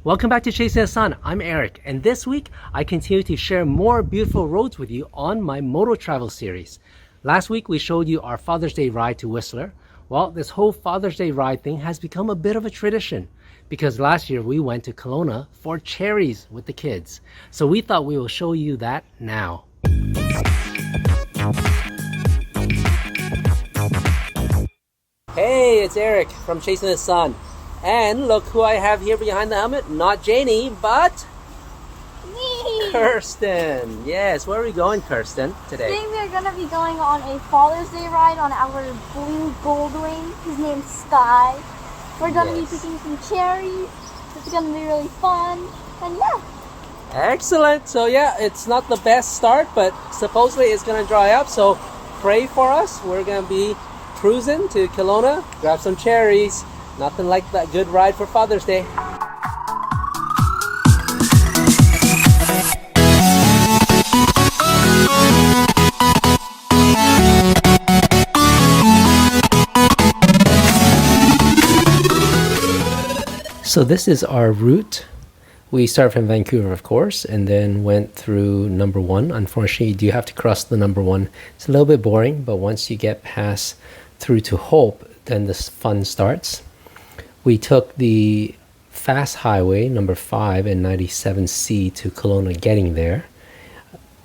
Welcome back to Chasing the Sun. I'm Eric, and this week I continue to share more beautiful roads with you on my moto-travel series. Last week we showed you our Father's Day ride to Whistler. Well, this whole Father's Day ride thing has become a bit of a tradition because last year we went to Kelowna for cherries with the kids. So we thought we will show you that now. Hey, it's Eric from Chasing the Sun. And look who I have here behind the helmet. Not Janie, but me! Kirsten. Yes, where are we going, Kirsten, today? Today we are going to be going on a Father's Day ride on our blue Goldwing. His name's Sky. We're going to be picking some cherries. It's going to be really fun. And yeah. Excellent. So yeah, it's not the best start, but supposedly it's going to dry up. So pray for us. We're going to be cruising to Kelowna, grab some cherries. Nothing like that good ride for Father's Day. So this is our route. We started from Vancouver, of course, and then went through number 1. Unfortunately, you do have to cross the number 1. It's a little bit boring, but once you get past through to Hope, then the fun starts. We took the fast highway, number 5 and 97C to Kelowna getting there.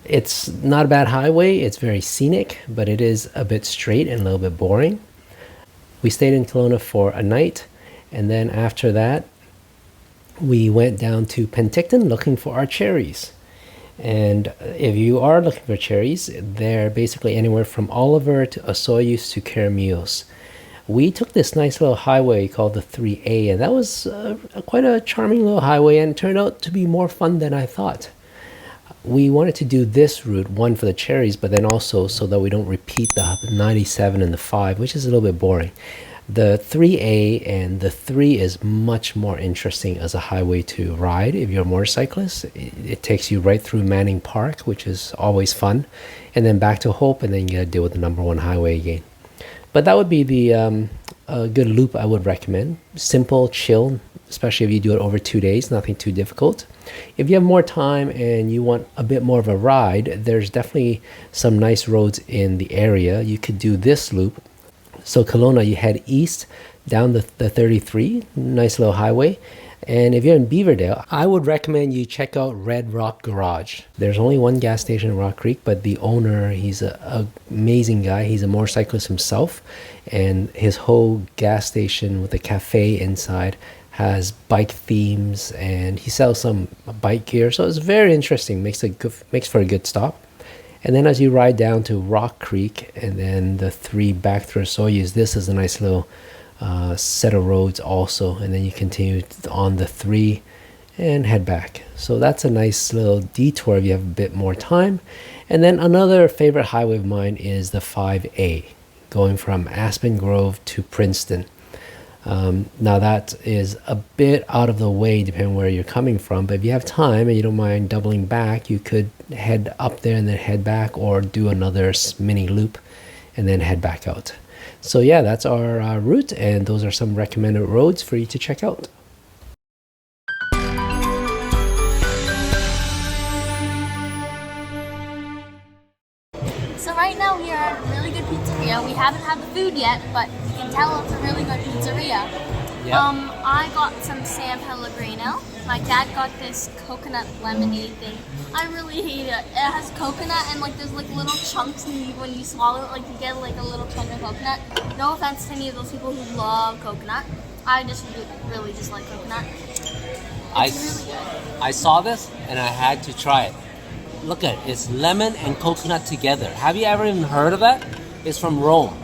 It's not a bad highway. It's very scenic, but it is a bit straight and a little bit boring. We stayed in Kelowna for a night, and then after that, we went down to Penticton looking for our cherries. And if you are looking for cherries, they're basically anywhere from Oliver to Osoyoos to Caramules. We took this nice little highway called the 3A, and that was quite a charming little highway, and it turned out to be more fun than I thought. We wanted to do this route, one for the cherries, but then also so that we don't repeat the 97 and the 5, which is a little bit boring. The 3A and the 3 is much more interesting as a highway to ride if you're a motorcyclist. It takes you right through Manning Park, which is always fun, and then back to Hope, and then you gotta deal with the number 1 highway again. But that would be the a good loop I would recommend. Simple, chill, especially if you do it over 2 days, nothing too difficult. If you have more time and you want a bit more of a ride, there's definitely some nice roads in the area. You could do this loop. So Kelowna, you head east down the 33, nice little highway. And if you're in Beaverdale, I would recommend you check out Red Rock Garage. There's only one gas station in Rock Creek, but the owner, he's an amazing guy. He's a motorcyclist himself, and his whole gas station with a cafe inside has bike themes, and he sells some bike gear. So it's very interesting. Makes for a good stop. And then as you ride down to Rock Creek and then the 3 back through Osoyoos, this is a nice little set of roads also, and then you continue on the 3 and head back. So that's a nice little detour if you have a bit more time. And then another favorite highway of mine is the 5A, going from Aspen Grove to Princeton. Now that is a bit out of the way depending where you're coming from, but if you have time and you don't mind doubling back, you could head up there and then head back, or do another mini loop and then head back out. So yeah, that's our route, and those are some recommended roads for you to check out. So right now we are at a really good pizzeria. We haven't had the food yet, but you can tell it's a really good pizzeria. Yep. I got some San Pellegrino. My dad got this coconut lemonade thing. I really hate it. It has coconut and like there's like little chunks, and when you swallow it, like you get like a little chunk of coconut. No offense to any of those people who love coconut. I just really just like coconut. It's really good. I saw this and I had to try it. Look at it. It's lemon and coconut together. Have you ever even heard of that? It's from Rome.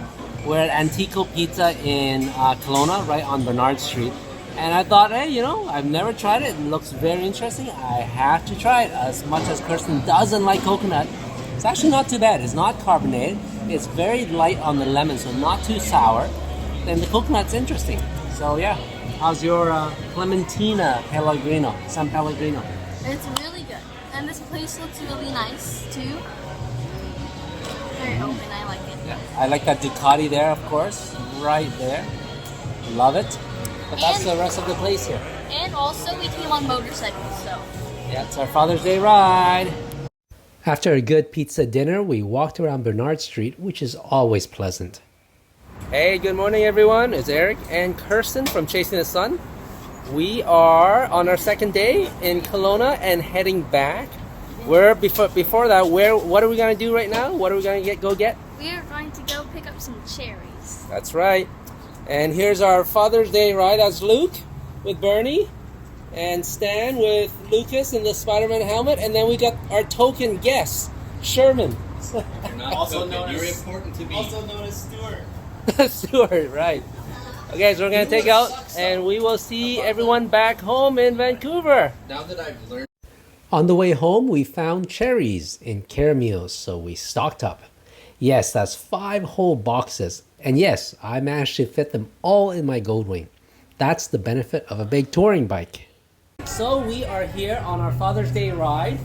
We're at Antico Pizza in Kelowna, right on Bernard Street. And I thought, hey, you know, I've never tried it. It looks very interesting. I have to try it. As much as Kirsten doesn't like coconut, it's actually not too bad. It's not carbonated. It's very light on the lemon, so not too sour. And the coconut's interesting. So yeah, how's your Clementina Pellegrino, San Pellegrino? It's really good. And this place looks really nice too. Very open, I like it. Yeah, I like that Ducati there, of course, right there. Love it. But that's the rest of the place here. And also we came on motorcycles, so. Yeah, it's our Father's Day ride. After a good pizza dinner, we walked around Bernard Street, which is always pleasant. Hey, good morning everyone. It's Eric and Kirsten from Chasing the Sun. We are on our second day in Kelowna and heading back. Before that, what are we gonna do right now? What are we gonna go get? We are going to go pick up some cherries. That's right. And here's our Father's Day ride. That's Luke with Bernie and Stan with Lucas in the Spider-Man helmet. And then we got our token guest, Sherman. Also known as Stuart. Stuart, right. Okay, so we're gonna take out and we will see everyone back home in Vancouver. Now that I've learned. On the way home, we found cherries in Caramels, so we stocked up. Yes, that's 5 whole boxes. And yes, I managed to fit them all in my Goldwing. That's the benefit of a big touring bike. So we are here on our Father's Day ride.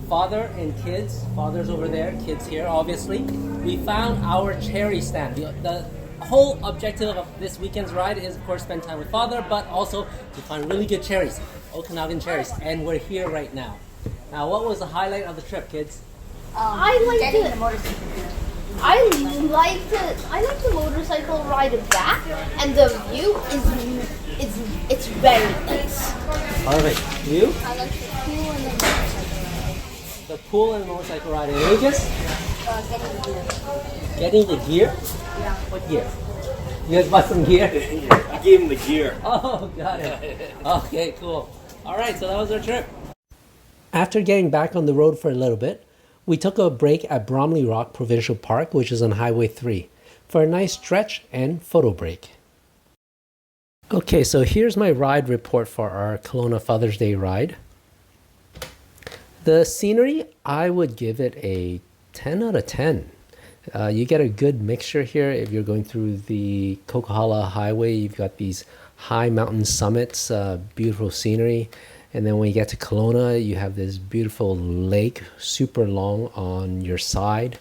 Father and kids. Father's over there, kids here, obviously. We found our cherry stand. The whole objective of this weekend's ride is, of course, spend time with Father, but also to find really good cherries, Okanagan cherries. And we're here right now. Now, what was the highlight of the trip, kids? I like the motorcycle. I like the motorcycle ride back, and the view it's very nice. Perfect. You? I like the pool and the motorcycle. The pool and motorcycle ride. And Lucas? Getting the gear. Getting the gear? Yeah. What gear? You guys bought some gear? I gave him the gear. Oh, got it. Okay, cool. All right, so that was our trip. After getting back on the road for a little bit, we took a break at Bromley Rock Provincial Park, which is on Highway 3, for a nice stretch and photo break. Okay, so here's my ride report for our Kelowna Father's Day ride. The scenery, I would give it a 10 out of 10. You get a good mixture here. If you're going through the Coquihalla Highway, you've got these high mountain summits, beautiful scenery. And then when you get to Kelowna, you have this beautiful lake, super long on your side,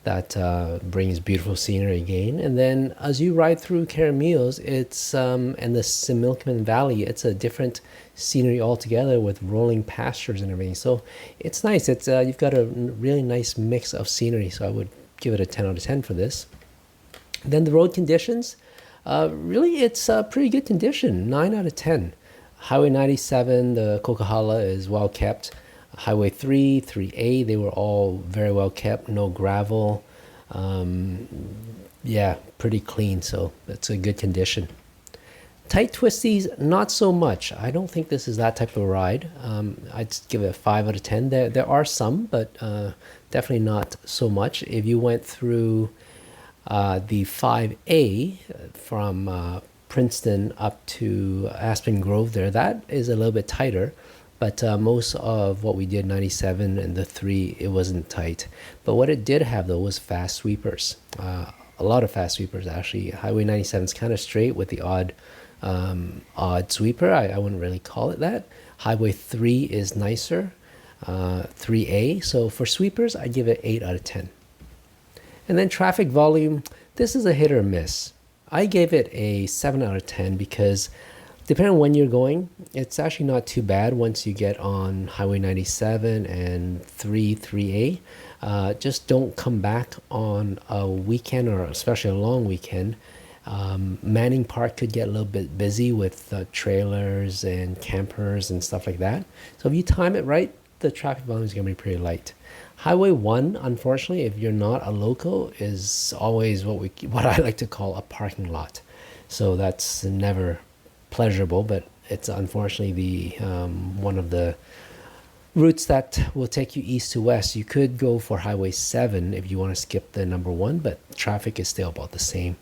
that brings beautiful scenery again. And then as you ride through Caramels, it's and the Similkameen Valley, it's a different scenery altogether with rolling pastures and everything. So it's nice. It's you've got a really nice mix of scenery. So I would give it a 10 out of 10 for this. Then the road conditions, really it's a pretty good condition, 9 out of 10. Highway 97, the Coquihalla is well kept. Highway 3, 3A, they were all very well kept, no gravel. Yeah, pretty clean, so it's a good condition. Tight twisties, not so much. I don't think this is that type of ride. I'd give it a 5 out of 10. There are some, but definitely not so much. If you went through the 5A from Princeton up to Aspen Grove there, that is a little bit tighter. But most of what we did, 97 and the 3, it wasn't tight. But what it did have, though, was fast sweepers. A lot of fast sweepers, actually. Highway 97 is kind of straight with the odd sweeper. I wouldn't really call it that. Highway 3 is nicer, 3A. So for sweepers, I give it 8 out of 10. And then traffic volume, this is a hit or miss. I gave it a 7 out of 10 because depending on when you're going, it's actually not too bad once you get on Highway 97 and 3A. Just don't come back on a weekend or especially a long weekend. Manning Park could get a little bit busy with trailers and campers and stuff like that. So if you time it right, the traffic volume is going to be pretty light. Highway 1, unfortunately, if you're not a local, is always what I like to call a parking lot. So that's never pleasurable, but it's unfortunately the one of the routes that will take you east to west. You could go for Highway 7 if you want to skip the number 1, but traffic is still about the same.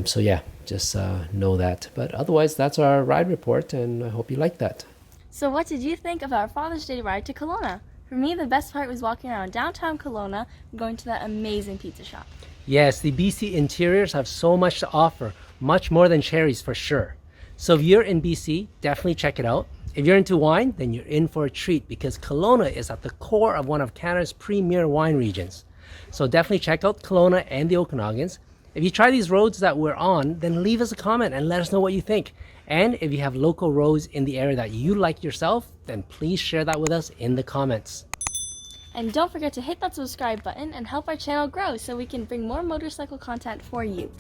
So yeah, just know that. But otherwise, that's our ride report, and I hope you like that. So what did you think of our Father's Day ride to Kelowna? For me, the best part was walking around downtown Kelowna and going to that amazing pizza shop. Yes, the BC interiors have so much to offer, much more than cherries for sure. So if you're in BC, definitely check it out. If you're into wine, then you're in for a treat because Kelowna is at the core of one of Canada's premier wine regions. So definitely check out Kelowna and the Okanagans. If you try these roads that we're on, then leave us a comment and let us know what you think. And if you have local roads in the area that you like yourself, then please share that with us in the comments. And don't forget to hit that subscribe button and help our channel grow so we can bring more motorcycle content for you.